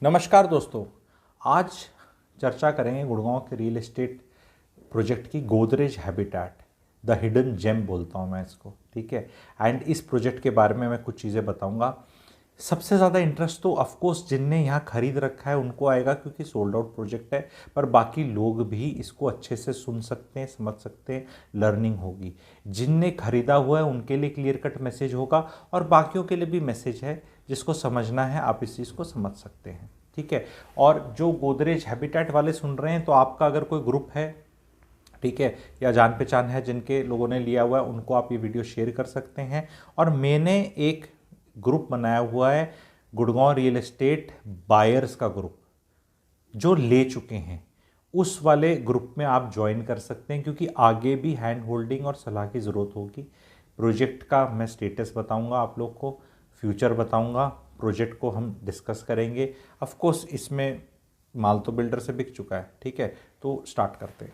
नमस्कार दोस्तों। आज चर्चा करेंगे गुड़गांव के रियल एस्टेट प्रोजेक्ट की Godrej Habitat, the hidden gem बोलता हूँ मैं इसको, ठीक है। एंड इस प्रोजेक्ट के बारे में मैं कुछ चीज़ें बताऊंगा। सबसे ज़्यादा इंटरेस्ट तो ऑफकोर्स जिनने यहाँ खरीद रखा है उनको आएगा, क्योंकि सोल्ड आउट प्रोजेक्ट है। पर बाकी लोग भी इसको अच्छे से सुन सकते हैं, समझ सकते हैं, लर्निंग होगी। जिनने खरीदा हुआ है उनके लिए क्लियर कट मैसेज होगा, और बाकियों के लिए भी मैसेज है। जिसको समझना है आप इस चीज़ को समझ सकते हैं, ठीक है। और जो गोदरेज हैबिटेट वाले सुन रहे हैं, तो आपका अगर कोई ग्रुप है, ठीक है, या जान पहचान है जिनके लोगों ने लिया हुआ है, उनको आप ये वीडियो शेयर कर सकते हैं। और मैंने एक ग्रुप बनाया हुआ है, गुड़गांव रियल एस्टेट बायर्स का ग्रुप, जो ले चुके हैं। उस वाले ग्रुप में आप ज्वाइन कर सकते हैं, क्योंकि आगे भी हैंड होल्डिंग और सलाह की ज़रूरत होगी। प्रोजेक्ट का मैं स्टेटस बताऊंगा आप लोग को, फ्यूचर बताऊंगा, प्रोजेक्ट को हम डिस्कस करेंगे। ऑफ कोर्स इसमें माल तो बिल्डर से बिक चुका है, ठीक है। तो स्टार्ट करते हैं।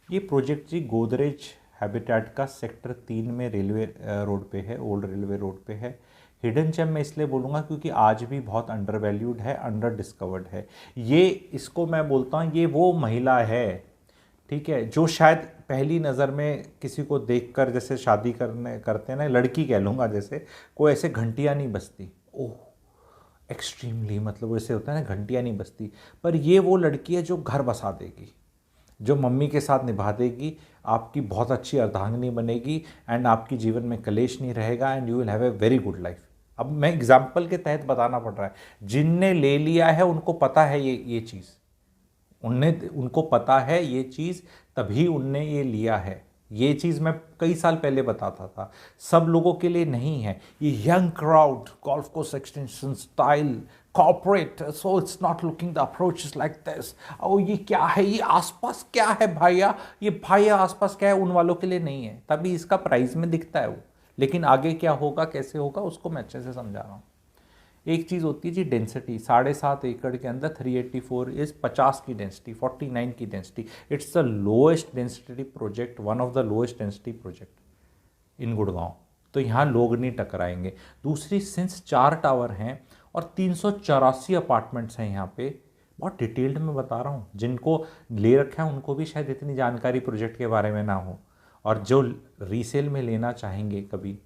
ये प्रोजेक्ट जी गोदरेज हैबिटेट का सेक्टर 3 में रेलवे रोड पे है, ओल्ड रेलवे रोड पे है। हिडन जेम मैं इसलिए बोलूँगा क्योंकि आज भी बहुत अंडर वैल्यूड है, अंडर डिस्कवर्ड है। ये इसको मैं बोलता हूँ, ये वो महिला है, ठीक है, जो शायद पहली नज़र में किसी को देखकर, जैसे शादी करते हैं ना, लड़की कह लूँगा, जैसे कोई ऐसे घंटियाँ नहीं बजती, ओह एक्सट्रीमली, मतलब वैसे होता है ना, घंटियाँ नहीं बजती। पर ये वो लड़की है जो घर बसा देगी, जो मम्मी के साथ निभा देगी, आपकी बहुत अच्छी अर्धांगिनी बनेगी, एंड आपकी जीवन में कलेश नहीं रहेगा, and you will have a very good life. अब मैं एग्जाम्पल के तहत बताना पड़ रहा है। जिनने ले लिया है उनको पता है ये चीज़, उनको पता है ये चीज़, तभी उनने ये लिया है। ये चीज़ मैं कई साल पहले बताता था, सब लोगों के लिए नहीं है। ये young crowd, golf course extension style, corporate, so it's not looking the approach is like this. ओ ये क्या है, ये आसपास क्या है भाइया, ये भाइया आसपास क्या है, उन वालों के लिए नहीं है। तभी इसका प्राइस में दिखता है वो, लेकिन आगे क्या होगा, कैसे होगा, उसको मैं अच्छे से समझा रहा हूँ। एक चीज़ होती है जी डेंसिटी, 7.5 एकड़ के अंदर 384 इज 50 की डेंसिटी, 49 की density. It's the lowest density project, one of the lowest density project in Gurgaon. तो यहाँ लोग नहीं टकराएंगे। दूसरी, सिंस 4 टावर हैं और 384 अपार्टमेंट्स हैं यहाँ पे, बहुत डिटेल्ड में बता रहा हूँ। जिनको ले रखा है उनको भी शायद इतनी जानकारी प्रोजेक्ट के बारे में ना हो, और जो रीसेल में लेना चाहेंगे कभी,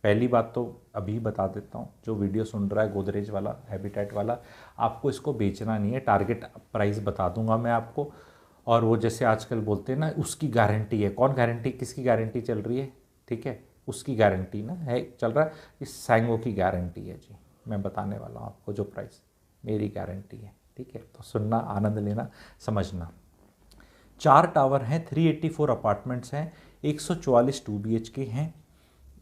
पहली बात तो अभी बता देता हूँ, जो वीडियो सुन रहा है गोदरेज वाला, हैबिटेट वाला, आपको इसको बेचना नहीं है। टारगेट प्राइस बता दूंगा मैं आपको। और वो जैसे आजकल बोलते हैं ना, उसकी गारंटी है, कौन गारंटी, किसकी गारंटी चल रही है, ठीक है, उसकी गारंटी ना है, चल रहा है, इस सैंगो की गारंटी है जी। मैं बताने वाला हूँ आपको जो प्राइस, मेरी गारंटी है, ठीक है। तो सुनना, आनंद लेना, समझना। 4 टावर हैं, 384 अपार्टमेंट्स हैं, 144 2 BHK हैं,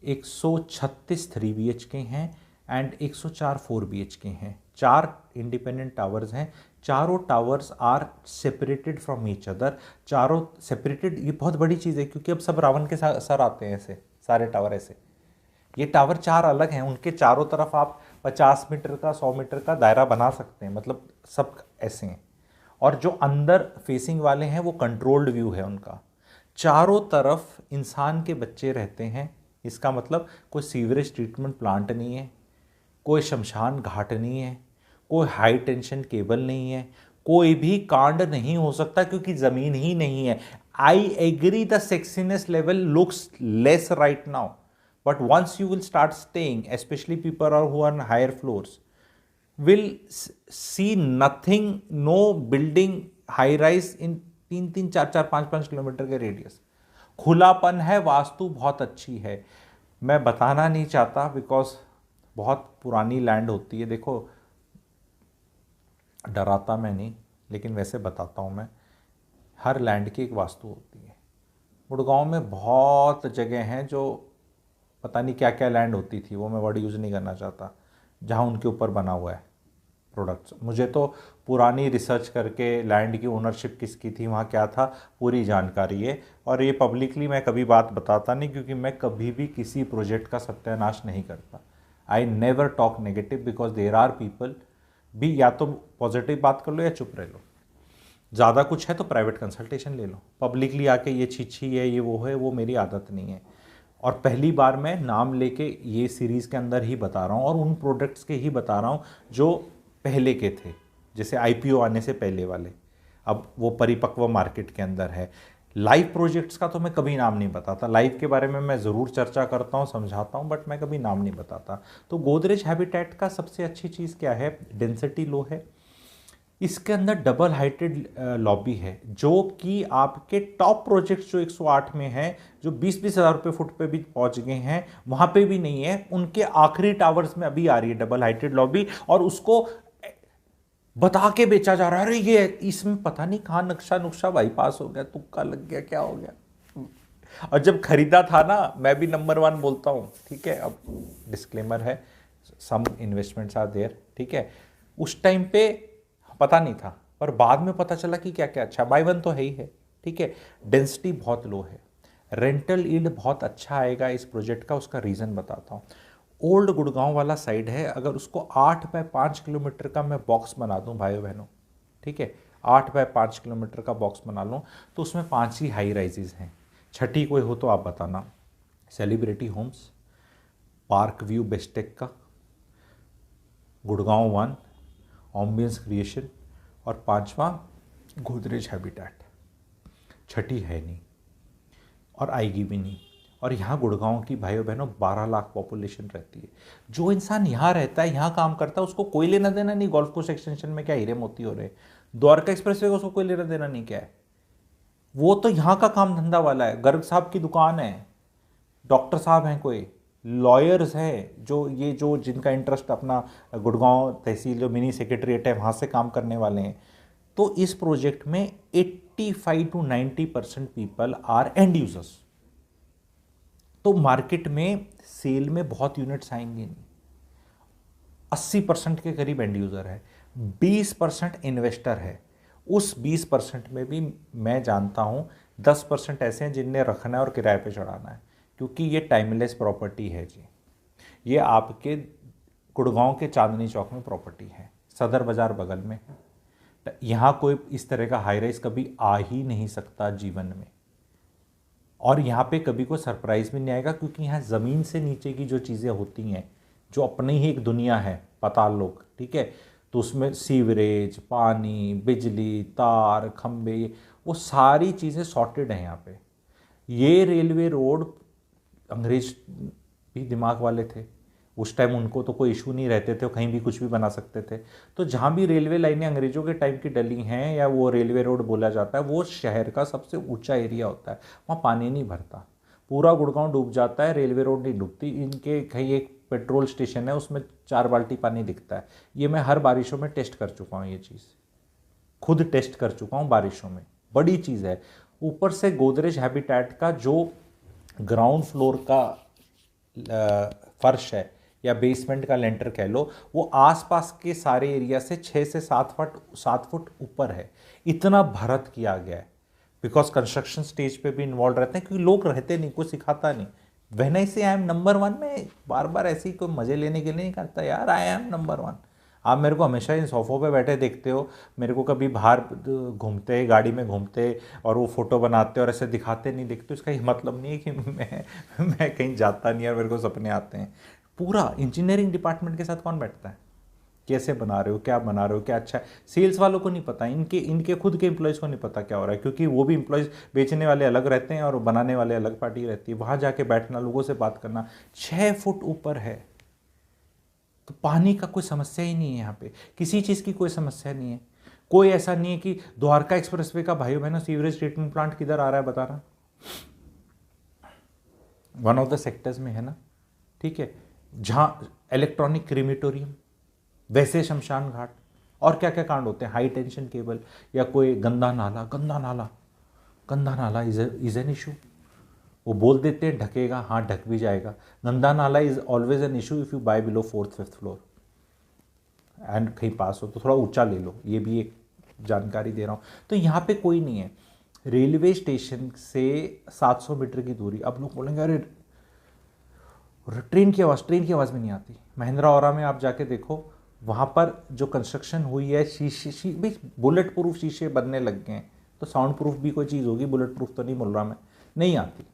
136 3 BHK हैं, एंड 104 4 BHK हैं। 4 इंडिपेंडेंट टावर्स हैं। चारों towers are separated from each other. चारों सेपरेटेड, ये बहुत बड़ी चीज़ है, क्योंकि अब सब रावण के सर आते हैं ऐसे, सारे टावर ऐसे। ये टावर 4 अलग हैं, उनके चारों तरफ आप 50 मीटर का, 100 मीटर का दायरा बना सकते हैं, मतलब सब ऐसे हैं। और जो अंदर फेसिंग वाले हैं वो कंट्रोल्ड व्यू है उनका। चारों तरफ इंसान के बच्चे रहते हैं। इसका मतलब कोई सीवरेज ट्रीटमेंट प्लांट नहीं है, कोई शमशान घाट नहीं है, कोई हाई टेंशन केबल नहीं है, कोई भी कांड नहीं हो सकता, क्योंकि ज़मीन ही नहीं है। I agree the sexiness level looks less right now, but once you will start staying, specially people are who are higher floors, will see nothing, no building, high rise in 3 3 4 4 5 5 kilometre के radius. खुलापन है, वास्तु बहुत अच्छी है। मैं बताना नहीं चाहता बिकॉज बहुत पुरानी लैंड होती है। देखो, डराता मैं नहीं, लेकिन वैसे बताता हूँ मैं, हर लैंड की एक वास्तु होती है। गुड़गांव में बहुत जगह हैं जो पता नहीं क्या क्या लैंड होती थी, वो मैं वर्ड यूज़ नहीं करना चाहता, जहाँ उनके ऊपर बना हुआ है प्रोडक्ट्स। मुझे तो पुरानी रिसर्च करके लैंड की ओनरशिप किसकी थी, वहाँ क्या था, पूरी जानकारी है। और ये पब्लिकली मैं कभी बात बताता नहीं, क्योंकि मैं कभी भी किसी प्रोजेक्ट का सत्यानाश नहीं करता। I never talk negative, because there are people भी, या तो पॉजिटिव बात कर लो या चुप रह लो। ज़्यादा कुछ है तो प्राइवेट कंसल्टेशन ले लो। पब्लिकली आके ये छी है, ये वो है, वो मेरी आदत नहीं है। और पहली बार मैं नाम लेके ये सीरीज़ के अंदर ही बता रहा हूँ, और उन प्रोडक्ट्स के ही बता रहा हूँ जो पहले के थे, जैसे आईपीओ आने से पहले वाले, अब वो परिपक्व मार्केट के अंदर है। लाइव प्रोजेक्ट्स का तो मैं कभी नाम नहीं बताता, लाइव के बारे में मैं ज़रूर चर्चा करता हूँ, समझाता हूँ, बट मैं कभी नाम नहीं बताता। तो गोदरेज हैबिटेट का सबसे अच्छी चीज़ क्या है, डेंसिटी लो है, इसके अंदर डबल हाइटेड लॉबी है, जो कि आपके टॉप प्रोजेक्ट्स जो 108 में है, जो 20-20 हज़ार रुपये फुट पे भी पहुंच गए हैं, वहां पे भी नहीं है, उनके आखिरी टावर्स में अभी आ रही है डबल हाइटेड लॉबी, और उसको बता के बेचा जा रहा है, अरे ये इसमें पता नहीं कहाँ नक्शा नुक्शा बाईपास हो गया, तुक्का लग गया, क्या हो गया। और जब खरीदा था ना, मैं भी नंबर 1 बोलता हूँ, ठीक है, अब डिस्क्लेमर है, सम इन्वेस्टमेंट्स आर देयर, ठीक है, उस टाइम पे पता नहीं था, पर बाद में पता चला कि क्या क्या अच्छा, बाय वन तो है ही है, ठीक है। डेंसिटी बहुत लो है, रेंटल यील्ड बहुत अच्छा आएगा इस प्रोजेक्ट का, उसका रीज़न बताता हूँ। ओल्ड गुड़गांव वाला साइड है, अगर उसको 8 बाय 5 किलोमीटर का मैं बॉक्स बना दूं भाइयों बहनों, ठीक है, 8 बाय 5 किलोमीटर का बॉक्स बना लूँ, तो उसमें 5 ही हाई राइजेज हैं, छठी कोई हो तो आप बताना। Celebrity homes, park view Bestech का, गुड़गांव 1, ऑम्बियंस क्रिएशन, और 5वां गोदरेज हैबिटेट। छठी है नहीं और आएगी भी नहीं। और यहाँ गुड़गांव की भाइयों बहनों 12 लाख पॉपुलेशन रहती है। जो इंसान यहाँ रहता है, यहाँ काम करता है, उसको कोई लेना देना नहीं गोल्फ कोर्स एक्सटेंशन में क्या हीरे मोती हो रहे, द्वारका एक्सप्रेसवे को उसको कोई लेना देना नहीं क्या है, वो तो यहाँ का काम धंधा वाला है। गर्ग साहब की दुकान है, डॉक्टर साहब हैं, कोई लॉयर्स हैं, जो जिनका इंटरेस्ट अपना गुड़गांव तहसील जो मिनी सेक्रेटरीट है वहाँ से काम करने वाले हैं। तो इस प्रोजेक्ट में 85 to 90% people are end users. तो मार्केट में सेल में बहुत यूनिट्स आएंगे नहीं, 80% के करीब एंड यूजर है, 20% इन्वेस्टर है। उस 20% में भी मैं जानता हूं 10% ऐसे हैं जिनने रखना है और किराए पे चढ़ाना है, क्योंकि ये टाइमलेस प्रॉपर्टी है जी। ये आपके गुड़गांव के चांदनी चौक में प्रॉपर्टी है, सदर बाजार बगल में है। यहाँ कोई इस तरह का हाई राइज कभी आ ही नहीं सकता जीवन में, और यहाँ पे कभी कोई सरप्राइज भी नहीं आएगा, क्योंकि यहाँ ज़मीन से नीचे की जो चीज़ें होती हैं, जो अपनी ही एक दुनिया है, पाताल लोक, ठीक है, तो उसमें सीवरेज, पानी, बिजली, तार, खंबे, वो सारी चीज़ें सॉर्टेड हैं यहाँ पे। ये रेलवे रोड अंग्रेज भी दिमाग वाले थे, उस टाइम उनको तो कोई इशू नहीं रहते थे, वो कहीं भी कुछ भी बना सकते थे। तो जहाँ भी रेलवे लाइनें अंग्रेजों के टाइम की डली हैं, या वो रेलवे रोड बोला जाता है, वो शहर का सबसे ऊंचा एरिया होता है, वहाँ पानी नहीं भरता, पूरा गुड़गांव डूब जाता है, रेलवे रोड नहीं डूबती। इनके कहीं एक पेट्रोल स्टेशन है, उसमें 4 बाल्टी पानी दिखता है। ये मैं हर बारिशों में टेस्ट कर चुका हूँ, ये चीज़ खुद टेस्ट कर चुका हूँ बारिशों में, बड़ी चीज़ है। ऊपर से गोदरेज हैबिटेट का जो ग्राउंड फ्लोर का फर्श है, या बेसमेंट का लेंटर कह लो, वो आसपास के सारे एरिया से 6 से 7 फुट ऊपर है। इतना भरत किया गया है, बिकॉज कंस्ट्रक्शन स्टेज पे भी इन्वॉल्व रहते हैं, क्योंकि लोग रहते नहीं, कोई सिखाता नहीं। व्हेन आई से आई एम नंबर 1 में बार बार ऐसे ही कोई मजे लेने के लिए नहीं करता यार, आई एम नंबर 1। आप मेरे को हमेशा इन सोफों पे बैठे देखते हो, मेरे को कभी बाहर घूमते, गाड़ी में घूमते और वो फोटो बनाते और ऐसे दिखाते नहीं देखते। इसका ये मतलब नहीं है कि मैं कहीं जाता नहीं और मेरे को सपने आते हैं। पूरा इंजीनियरिंग डिपार्टमेंट के साथ कौन बैठता है, कैसे बना रहे हो, क्या बना रहे हो, क्या अच्छा है। सेल्स वालों को नहीं पता, इनके खुद के एम्प्लॉयज़ को नहीं पता क्या हो रहा है, क्योंकि वो भी एम्प्लॉयज़ बेचने वाले अलग रहते हैं और बनाने वाले अलग पार्टी रहती है। वहाँ जाके बैठना, लोगों से बात करना, 6 फुट ऊपर है, तो पानी का कोई समस्या ही नहीं है यहाँ पे, किसी चीज़ की कोई समस्या नहीं है। कोई ऐसा नहीं है कि द्वारका एक्सप्रेसवे का भाइयों बहनों सीवरेज ट्रीटमेंट प्लांट किधर आ रहा है बता रहा, वन ऑफ द सेक्टर्स में है ना, ठीक है, जहाँ इलेक्ट्रॉनिक क्रीमेटोरियम, वैसे शमशान घाट, और क्या क्या कांड होते हैं, हाई टेंशन केबल, या कोई गंदा नाला इज एन इशू। वो बोल देते हैं ढकेगा, हाँ ढक भी जाएगा। गंदा नाला is always an issue if you buy below 4th 5th floor and कहीं पास हो तो थोड़ा ऊंचा ले लो, ये भी एक जानकारी दे रहा हूँ। तो यहाँ पे कोई नहीं है। रेलवे स्टेशन से 700 मीटर की दूरी। अब लोग बोलेंगे अरे ट्रेन की आवाज़ भी नहीं आती। महिंद्रा औरा में आप जाके देखो, वहाँ पर जो कंस्ट्रक्शन हुई है, शीशे भी बुलेट प्रूफ शीशे बनने लग गए हैं, तो साउंड प्रूफ भी कोई चीज़ होगी, बुलेट प्रूफ तो नहीं बोल रहा मैं, नहीं आती।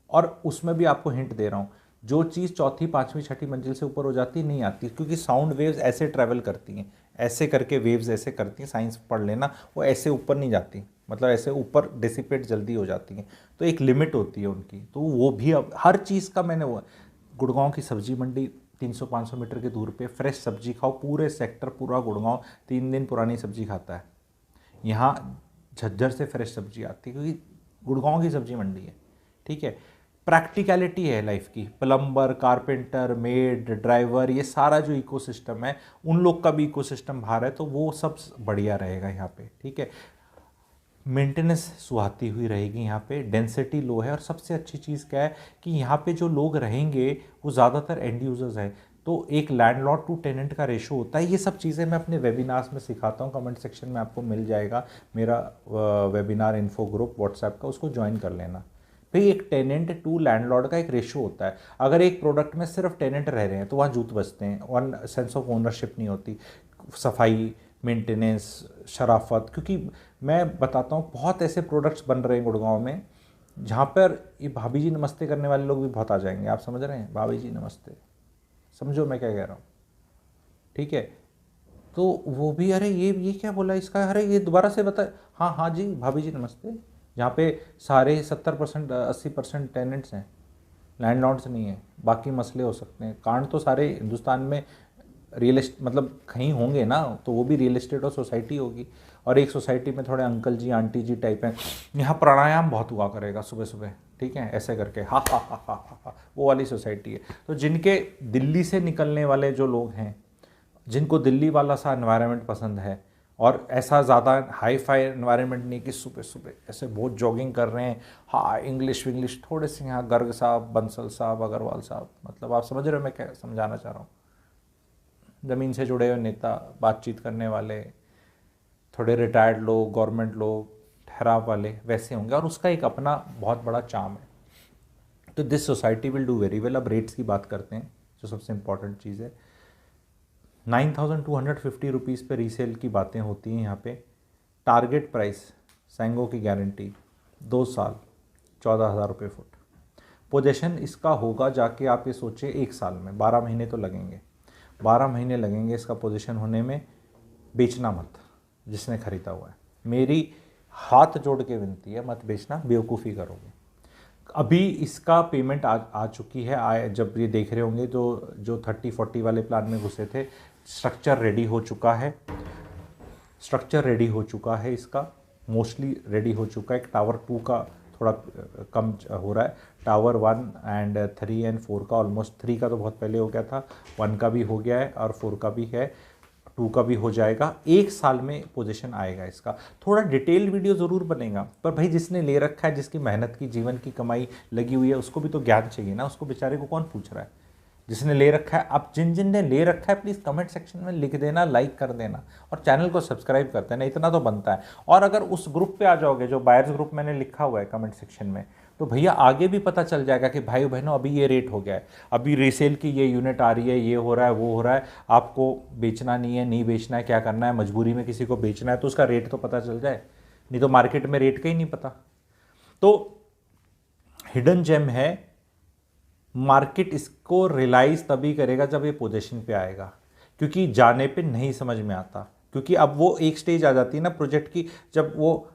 और उसमें भी आपको हिंट दे रहा हूँ, जो चीज़ 4th 5वीं 6ठी मंजिल से ऊपर हो जाती नहीं आती, क्योंकि साउंड वेव्स ऐसे ट्रैवल करती हैं, ऐसे करके वेव्स ऐसे करती हैं, साइंस पढ़ लेना, वो ऐसे ऊपर नहीं जाती, मतलब ऐसे ऊपर डिसिपेट जल्दी हो जाती हैं, तो एक लिमिट होती है उनकी। तो वो भी अब हर चीज़ का मैंने वो, गुड़गांव की सब्जी मंडी 300-500 मीटर के दूर पे, फ्रेश सब्जी खाओ, पूरे सेक्टर पूरा गुड़गांव 3 दिन पुरानी सब्जी खाता है। यहाँ झज्जर से फ्रेश सब्जी आती है क्योंकि गुड़गांव की सब्जी मंडी है, ठीक है। प्रैक्टिकलिटी है लाइफ की, प्लम्बर, कारपेंटर, मेड, ड्राइवर, ये सारा जो इकोसिस्टम है, उन लोग का भी इकोसिस्टम बाहर है, तो वो सब बढ़िया रहेगा यहाँ पे, ठीक है। मेंटेनेंस सुहाती हुई रहेगी यहाँ पे, डेंसिटी लो है, और सबसे अच्छी चीज़ क्या है कि यहाँ पे जो लोग रहेंगे वो ज़्यादातर एंड यूजर्स हैं, तो एक लैंडलॉर्ड टू टेनेंट का रेशो होता है। ये सब चीज़ें मैं अपने वेबिनार्स में सिखाता हूँ, कमेंट सेक्शन में आपको मिल जाएगा मेरा वेबिनार इन्फो ग्रुप व्हाट्सएप का, उसको ज्वाइन कर लेना। भाई एक टेनेंट टू लैंडलॉर्ड का एक रेशो होता है। अगर एक प्रोडक्ट में सिर्फ टेनेंट रह रहे हैं तो वहाँ जूत बजते हैं, वन सेंस ऑफ ओनरशिप नहीं होती, सफाई, मेंटेनेंस, शराफत। क्योंकि मैं बताता हूँ बहुत ऐसे प्रोडक्ट्स बन रहे हैं गुड़गांव में जहाँ पर ये भाभी जी नमस्ते करने वाले लोग भी बहुत आ जाएंगे, आप समझ रहे हैं, भाभी जी नमस्ते, समझो मैं क्या कह रहा हूँ, ठीक है। तो वो भी, अरे ये क्या बोला इसका, अरे ये दोबारा से बता, हाँ हाँ जी भाभी जी नमस्ते। जहाँ पे सारे 70% 80% टेनेंट्स हैं, लैंडलॉर्ड्स नहीं है, बाकी मसले हो सकते हैं। कांड तो सारे हिंदुस्तान में रियल एस्टेट मतलब कहीं होंगे ना, तो वो भी रियल एस्टेट और सोसाइटी होगी, और एक सोसाइटी में थोड़े अंकल जी आंटी जी टाइप हैं, यहाँ प्राणायाम बहुत हुआ करेगा सुबह सुबह, ठीक है, ऐसे करके हा हा हा हा हा हा, वो वाली सोसाइटी है। तो जिनके दिल्ली से निकलने वाले जो लोग हैं, जिनको दिल्ली वाला सा एनवायरनमेंट पसंद है, और ऐसा ज़्यादा हाई फाई एनवायरनमेंट नहीं कि सुबह सुबह ऐसे बहुत जॉगिंग कर रहे हैं, हाँ इंग्लिश विंग्लिश थोड़े से, यहाँ गर्ग साहब, बंसल साहब, अग्रवाल साहब, मतलब आप समझ रहे हो मैं क्या समझाना चाह रहा हूँ। ज़मीन से जुड़े हुए नेता, बातचीत करने वाले, थोड़े रिटायर्ड लोग, गवर्नमेंट लोग, ठहराव वाले, वैसे होंगे, और उसका एक अपना बहुत बड़ा चार्म है। तो this society will do very well. अब रेट्स की बात करते हैं, जो सबसे इंपॉर्टेंट चीज़ है। 9,250 रुपीज़ पे रीसेल की बातें होती हैं यहाँ पे। टारगेट प्राइस सैंगो की गारंटी 2 साल 14,000 रुपये फुट। पोजीशन इसका होगा जाके, आप ये सोचें 1 साल में 12 महीने तो लगेंगे, 12 महीने लगेंगे इसका पोजीशन होने में। बेचना मत जिसने ख़रीदा हुआ है, मेरी हाथ जोड़ के विनती है, मत बेचना, बेवकूफ़ी करोगे। अभी इसका पेमेंट आ चुकी है, जब ये देख रहे होंगे जो 30-40 वाले प्लान में घुसे थे, स्ट्रक्चर रेडी हो चुका है, स्ट्रक्चर रेडी हो चुका है, इसका मोस्टली रेडी हो चुका है। टावर 2 का थोड़ा कम हो रहा है, टावर 1 एंड 3 एंड 4 का ऑलमोस्ट, 3 का तो बहुत पहले हो गया था, 1 का भी हो गया है और 4 का भी है, 2 का भी हो जाएगा। 1 साल में पोजीशन आएगा इसका। थोड़ा डिटेल वीडियो ज़रूर बनेगा, पर भाई जिसने ले रखा है, जिसकी मेहनत की जीवन की कमाई लगी हुई है, उसको भी तो ज्ञान चाहिए ना, उसको बेचारे को कौन पूछ रहा है। जिसने ले रखा है, आप जिन जिन ने ले रखा है प्लीज़ कमेंट सेक्शन में लिख देना, लाइक कर देना, और चैनल को सब्सक्राइब कर देना, इतना तो बनता है। और अगर उस ग्रुप पे आ जाओगे जो बायर्स ग्रुप मैंने लिखा हुआ है कमेंट सेक्शन में, तो भैया आगे भी पता चल जाएगा कि भाई बहनों अभी ये रेट हो गया है, अभी रीसेल की ये यूनिट आ रही है, ये हो रहा है, वो हो रहा है, आपको बेचना नहीं है, नहीं बेचना है, क्या करना है, मजबूरी में किसी को बेचना है तो उसका रेट तो पता चल जाए, नहीं तो मार्केट में रेट का ही नहीं पता। तो हिडन जेम है, मार्केट इसको रियलाइज़ तभी करेगा जब ये पोजीशन पे आएगा, क्योंकि जाने पे नहीं समझ में आता। क्योंकि अब वो एक स्टेज आ जाती है ना प्रोजेक्ट की, जब वो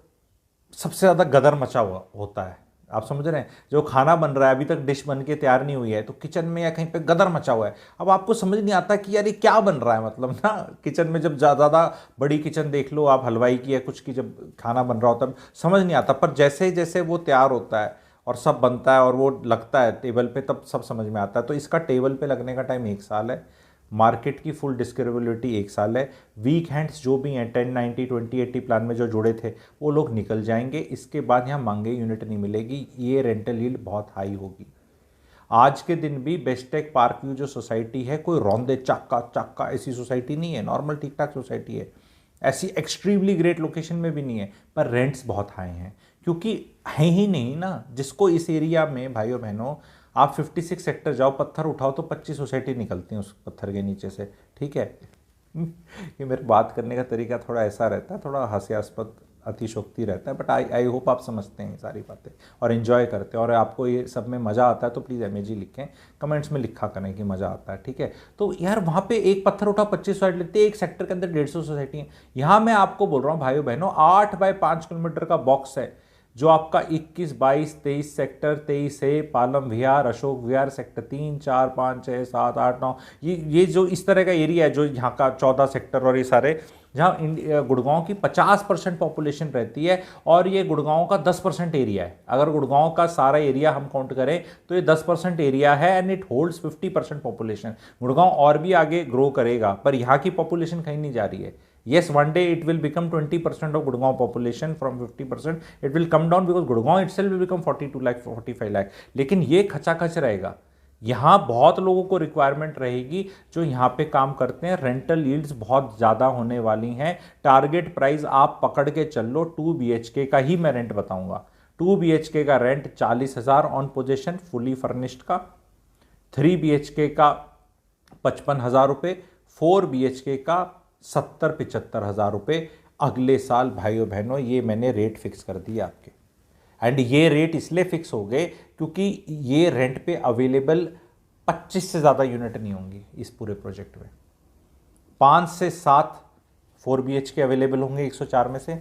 सबसे ज़्यादा गदर मचा हुआ होता है, आप समझ रहे हैं, जो खाना बन रहा है अभी तक डिश बन के तैयार नहीं हुई है, तो किचन में या कहीं पे गदर मचा हुआ है। अब आपको समझ नहीं आता कि यार ये क्या बन रहा है, मतलब ना किचन में जब ज़्यादा बड़ी किचन देख लो आप, हलवाई की या कुछ की, जब खाना बन रहा होता है समझ नहीं आता, पर जैसे जैसे वो तैयार होता है और सब बनता है और वो लगता है टेबल पे, तब सब समझ में आता है। तो इसका टेबल पे लगने का टाइम 1 साल है, मार्केट की फुल डिस्कवरेबिलिटी 1 साल है। वीक हैंड्स जो भी हैं 10, 90, 20, 80 प्लान में जो जुड़े थे वो लोग निकल जाएंगे। इसके बाद यहाँ मांगे यूनिट नहीं मिलेगी, ये रेंटल यील्ड बहुत हाई होगी। आज के दिन भी बेस्टेक पार्क व्यू जो सोसाइटी है, कोई रौंदे चाका चाका ऐसी सोसाइटी नहीं है, नॉर्मल ठीक ठाक सोसाइटी है, ऐसी एक्सट्रीमली ग्रेट लोकेशन में भी नहीं है, पर रेंट्स बहुत हाई हैं, क्योंकि है ही नहीं ना। जिसको इस एरिया में भाइयों बहनों, आप 56 सेक्टर जाओ, पत्थर उठाओ तो 25 सोसाइटी निकलती हैं उस पत्थर के नीचे से, ठीक है। ये मेरे बात करने का तरीका थोड़ा ऐसा रहता है, थोड़ा हास्यास्पद अतिशोक्ति रहता है, बट आई होप आप समझते हैं ये सारी बातें और इन्जॉय करते हैं, और आपको ये सब में मज़ा आता है तो प्लीज़ एमएजी लिखें, कमेंट्स में लिखा करें कि मज़ा आता है, ठीक है। तो यार वहाँ पे एक पत्थर उठा 25 सोसाइटी लेते हैं, एक सेक्टर के अंदर 150 सोसाइटी है। यहाँ मैं आपको बोल रहा हूँ भाइयों बहनों, 8 बाय 5 किलोमीटर का बॉक्स है जो आपका 21, 22, 23 सेक्टर 23 है, पालम विहार, अशोक विहार, सेक्टर 3, 4, 5, 6, 7, 8, 9, ये जो इस तरह का एरिया है, जो यहाँ का 14 सेक्टर और ये सारे, जहाँ गुड़गांव की 50% पॉपुलेशन रहती है और ये गुड़गांव का 10% एरिया है। अगर गुड़गांव का सारा एरिया हम काउंट करें तो ये 10% एरिया है and it holds 50% population. Gurgaon और भी आगे ग्रो करेगा, पर यहाँ की पॉपुलेशन कहीं नहीं जा रही है। Yes, one day it will become 20% of Gurgaon population from 50%. It will come down because Gurgaon itself will become 42 lakh, 45 lakh. लेकिन ये खचाखच रहेगा। यहाँ बहुत लोगों को रिक्वायरमेंट रहेगी जो यहाँ पे काम करते हैं। रेंटल यील्ड्स बहुत ज़्यादा होने वाली हैं। टारगेट प्राइस आप पकड़ के चल लो, 2 BHK का ही मैं रेंट बताऊँगा। 2 BHK का rent 40,000 on possession fully furnished का, 3 BHK का 55,000 रुपये, 4 BHK का 70-75 हज़ार रुपये अगले साल। भाइयों बहनों, ये मैंने रेट फिक्स कर दिए आपके, एंड ये रेट इसलिए फिक्स हो गए क्योंकि ये रेंट पे अवेलेबल 25 से ज़्यादा यूनिट नहीं होंगी इस पूरे प्रोजेक्ट में। 5 से 7 4 BHK अवेलेबल होंगे 104 में से,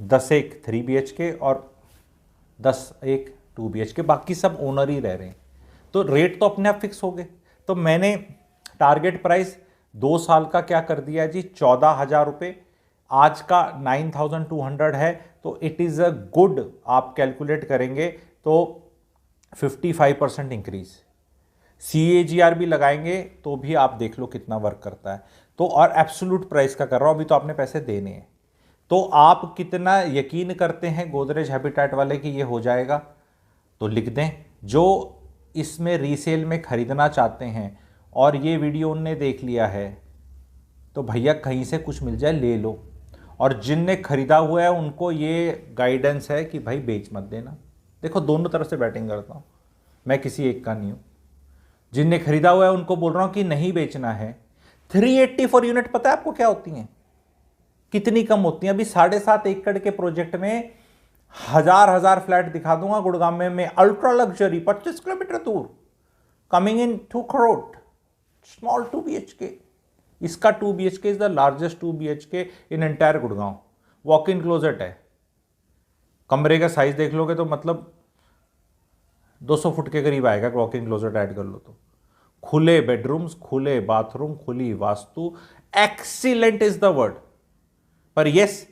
10 एक 3 BHK और 10 एक 2 BHK, बाकी सब ओनर ही रह रहे हैं। तो रेट तो अपने आप फिक्स हो गए। तो मैंने टारगेट प्राइस 2 साल का क्या कर दिया जी, 14,000 रुपये। आज का 9,200 है, तो इट इज़ अ गुड, आप कैलकुलेट करेंगे तो 55% इंक्रीज। CAGR भी लगाएंगे तो भी आप देख लो कितना वर्क करता है। तो और एब्सोल्यूट प्राइस का कर रहा हूँ, अभी तो आपने पैसे देने हैं। तो आप कितना यकीन करते हैं गोदरेज हैबिटेट वाले कि ये हो जाएगा, तो लिख दें। जो इसमें रीसेल में ख़रीदना चाहते हैं और ये वीडियो उनने देख लिया है, तो भैया कहीं से कुछ मिल जाए ले लो। और जिनने ख़रीदा हुआ है उनको ये गाइडेंस है कि भाई बेच मत देना। देखो, दोनों तरफ से बैटिंग करता हूँ, मैं किसी एक का नहीं हूँ। जिनने ख़रीदा हुआ है उनको बोल रहा हूँ कि नहीं बेचना है। 384 यूनिट पता है आपको क्या होती हैं, कितनी कम होती हैं? अभी 7.5 एकड़ के प्रोजेक्ट में हजार फ्लैट दिखा दूंगा गुड़गांव में अल्ट्रा लग्जरी 25 किलोमीटर दूर, coming in 2 crore, small 2 BHK। इसका 2 BHK is the largest 2 BHK in entire Gurgaon. Walk in closet है, कमरे का साइज देख लोगे तो मतलब 200 फुट के करीब आएगा। वॉक इन क्लोजेट ऐड कर लो तो खुले बेडरूम्स, खुले बाथरूम, खुली vastu, excellent is the word. पर यस,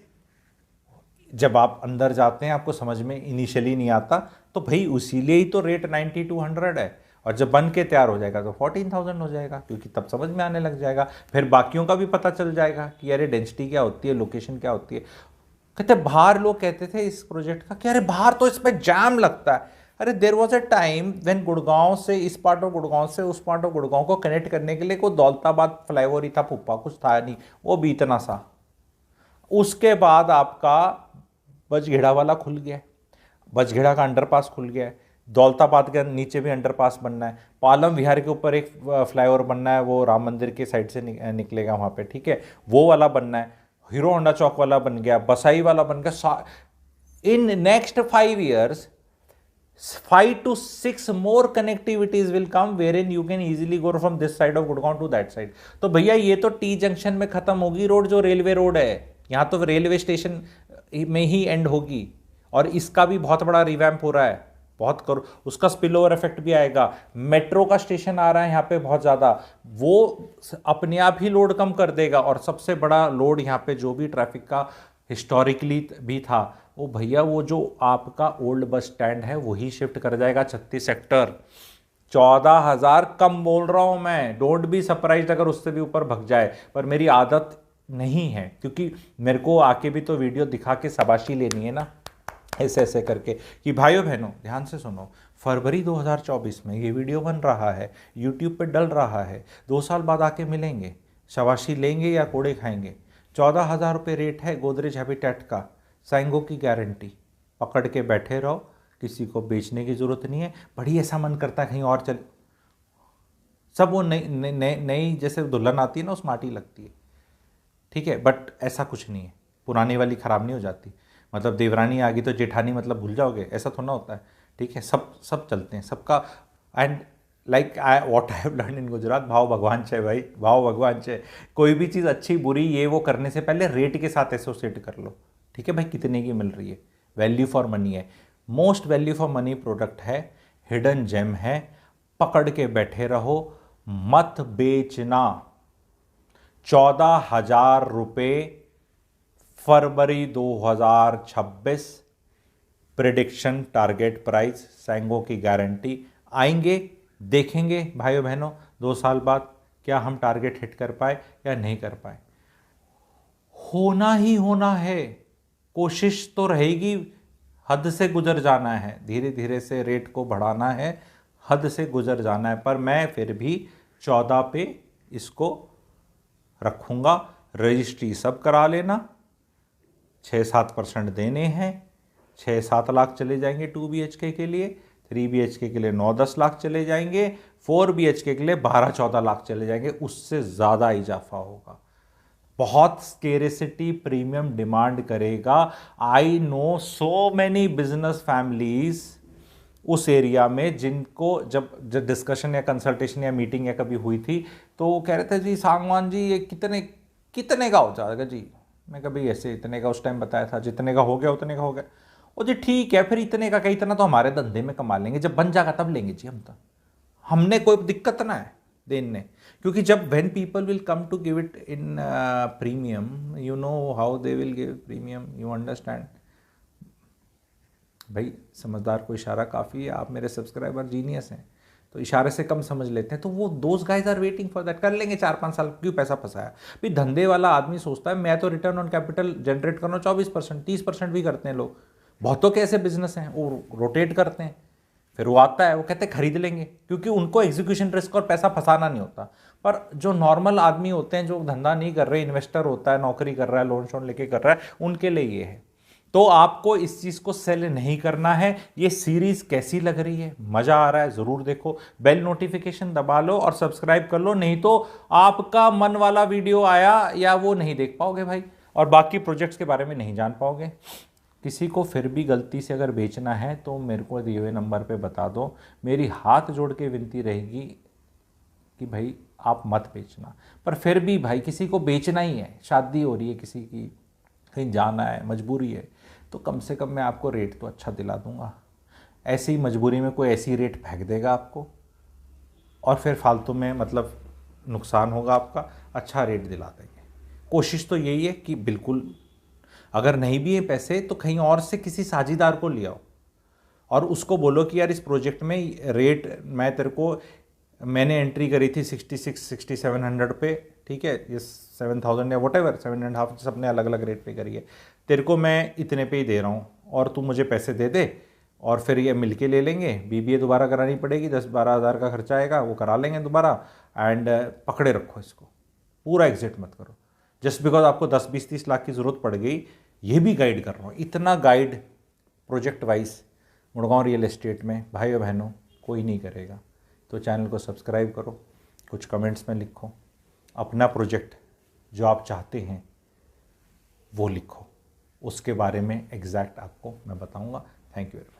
जब आप अंदर जाते हैं आपको समझ में इनिशियली नहीं आता, तो भाई उसीलिए ही तो रेट 9,200 है। और जब बन के तैयार हो जाएगा तो 14,000 हो जाएगा, क्योंकि तब समझ में आने लग जाएगा। फिर बाकियों का भी पता चल जाएगा कि अरे डेंसिटी क्या होती है, लोकेशन क्या होती है। कहते बाहर लोग कहते थे इस प्रोजेक्ट का कि अरे बाहर तो इसमें जाम लगता है। अरे there was a time when Gurgaon से इस पार्ट ऑफ गुड़गांव से उस पार्ट ऑफ गुड़गांव को कनेक्ट करने के लिए कोई दौलताबाद फ्लाईओवर ही था, पुप्पा, कुछ था नहीं, वो भी इतना सा। उसके बाद आपका बजघेड़ा वाला खुल गया, बजघेड़ा का अंडरपास खुल गया है, दौलताबाद के नीचे भी अंडरपास बनना है, पालम विहार के ऊपर एक फ्लाईओवर बनना है, वो राम मंदिर के साइड से निकलेगा वहाँ पे, ठीक है, वो वाला बनना है, हीरो होंडा चौक वाला बन गया, बसाई वाला बन गया। In next 5 years 5 to 6 more connectivities will come wherein you can easily go from this side of Gurgaon to that side। तो भैया ये तो टी जंक्शन में खत्म होगी रोड, जो रेलवे रोड है, यहाँ तो रेलवे स्टेशन में ही एंड होगी। और इसका भी बहुत बड़ा रिवैम्प हो रहा है, बहुत करो, उसका स्पिल ओवर इफेक्ट भी आएगा। मेट्रो का स्टेशन आ रहा है यहाँ पे बहुत ज़्यादा, वो अपने आप ही लोड कम कर देगा। और सबसे बड़ा लोड यहाँ पे जो भी ट्रैफिक का हिस्टोरिकली भी था, वो भैया वो जो आपका ओल्ड बस स्टैंड है वही शिफ्ट कर जाएगा 36 सेक्टर। 14,000 कम बोल रहा हूँ मैं, डोंट बी सरप्राइज्ड अगर उससे भी ऊपर भग जाए, पर मेरी आदत नहीं है, क्योंकि मेरे को आके भी तो वीडियो दिखा के शाबाशी लेनी है ना, ऐसे ऐसे करके कि भाइयों बहनों ध्यान से सुनो। फरवरी 2024 में ये वीडियो बन रहा है, यूट्यूब पे डल रहा है, 2 साल बाद आके मिलेंगे, शाबाशी लेंगे या कोड़े खाएंगे। 14,000 रुपये रेट है गोदरेज हैबिटेट का, साइंगो की गारंटी, पकड़ के बैठे रहो, किसी को बेचने की ज़रूरत नहीं है। बड़ी ऐसा मन करता है कहीं और चल, सब वो नई जैसे दुल्हन आती है ना, उस माटी लगती है, ठीक है, बट ऐसा कुछ नहीं है। पुरानी वाली ख़राब नहीं हो जाती। मतलब देवरानी आ गई तो जेठानी मतलब भूल जाओगे, ऐसा थोड़ा होता है। ठीक है, सब चलते हैं सबका। And like what I have learn in Gujarat, भाव भगवान छे भाई, भाव भगवान छे। कोई भी चीज़ अच्छी बुरी ये वो करने से पहले रेट के साथ एसोसिएट कर लो। ठीक है भाई, कितने की मिल रही है, वैल्यू फॉर मनी है। Most value for money product है, हिडन जेम है, पकड़ के बैठे रहो, मत बेचना। 14,000 रुपये फरवरी 2026 प्रिडिक्शन टारगेट प्राइस, सैंगो की गारंटी। आएंगे, देखेंगे भाइयों बहनों 2 साल बाद क्या हम टारगेट हिट कर पाए या नहीं कर पाए। होना ही होना है, कोशिश तो रहेगी, हद से गुजर जाना है, धीरे धीरे से रेट को बढ़ाना है, हद से गुजर जाना है। पर मैं फिर भी 14 पे इसको रखूँगा। रजिस्ट्री सब करा लेना, 6-7% देने हैं, 6-7 लाख चले जाएंगे 2 BHK के लिए, 3 BHK के लिए 9-10 लाख चले जाएंगे, 4 BHK के लिए 12-14 लाख चले जाएंगे, उससे ज़्यादा इजाफा होगा। बहुत स्केरेसिटी प्रीमियम डिमांड करेगा। I know so many business families उस एरिया में जिनको जब डिस्कशन या कंसल्टेशन या मीटिंग या कभी हुई थी तो वो कह रहे थे जी सांगवान जी ये कितने का हो जाएगा जी। मैं कभी ऐसे इतने का उस टाइम बताया था, जितने का हो गया उतने का हो गया। वो जी ठीक है, फिर इतने का इतना तो हमारे धंधे में कमा लेंगे, जब बन जाएगा तब लेंगे जी हम तो, हमने कोई दिक्कत ना है देने। क्योंकि जब when people will come to give it in premium, you know how they will give premium, you understand भाई। समझदार को इशारा काफ़ी है, आप मेरे सब्सक्राइबर जीनियस हैं तो इशारे से कम समझ लेते हैं। तो वो those guys are waiting for that, कर लेंगे 4-5 साल, क्यों पैसा फंसाया भाई। धंधे वाला आदमी सोचता है मैं तो रिटर्न ऑन कैपिटल जनरेट करना 24%, 30% भी करते हैं लोग। बहुतों के ऐसे बिजनेस हैं वो रोटेट करते हैं, फिर वो आता है वो कहते हैं खरीद लेंगे, क्योंकि उनको एग्जीक्यूशन रिस्क और पैसा फंसाना नहीं होता। पर जो नॉर्मल आदमी होते हैं जो धंधा नहीं कर रहे, इन्वेस्टर होता है, नौकरी कर रहा है, लोन शोन लेके कर रहा है, उनके लिए ये है। तो आपको इस चीज को सेल नहीं करना है। ये सीरीज कैसी लग रही है, मजा आ रहा है, जरूर देखो, बेल नोटिफिकेशन दबा लो और सब्सक्राइब कर लो, नहीं तो आपका मन वाला वीडियो आया या वो नहीं देख पाओगे भाई, और बाकी प्रोजेक्ट्स के बारे में नहीं जान पाओगे। किसी को फिर भी गलती से अगर बेचना है तो मेरे को दिए हुए नंबर पे बता दो, मेरी हाथ जोड़ के विनती रहेगी कि भाई आप मत बेचना। पर फिर भी भाई किसी को बेचना ही है, शादी हो रही है किसी की, कहीं जाना है, मजबूरी है, तो कम से कम मैं आपको रेट तो अच्छा दिला दूंगा। ऐसी ही मजबूरी में कोई ऐसी रेट फेंक देगा आपको और फिर फालतू में मतलब नुकसान होगा आपका, अच्छा रेट दिला देंगे। कोशिश तो यही है कि बिल्कुल अगर नहीं भी है पैसे तो कहीं और से किसी साझीदार को ले आओ और उसको बोलो कि यार इस प्रोजेक्ट में रेट मैं तेरे को, मैंने एंट्री करी थी 66-6700 पे, ठीक है, ये 7000 या वॉटेवर 7.5 सबने अलग अलग रेट पे करी है, तेरे को मैं इतने पे ही दे रहा हूँ और तू मुझे पैसे दे दे, और फिर ये मिलके ले लेंगे। BBA दोबारा करानी पड़ेगी, 10-12 हज़ार का खर्चा आएगा, वो करा लेंगे दोबारा। एंड पकड़े रखो इसको, पूरा एग्जिट मत करो जस्ट बिकॉज आपको 10-20-30 लाख की ज़रूरत पड़ गई। ये भी गाइड कर रहा हूँ, इतना guide project wise Gurgaon real estate में भाइयों बहनों कोई नहीं करेगा। तो चैनल को सब्सक्राइब करो, कुछ कमेंट्स में लिखो, अपना प्रोजेक्ट जो आप चाहते हैं वो लिखो, उसके बारे में एग्जैक्ट आपको मैं बताऊंगा। Thank you very much.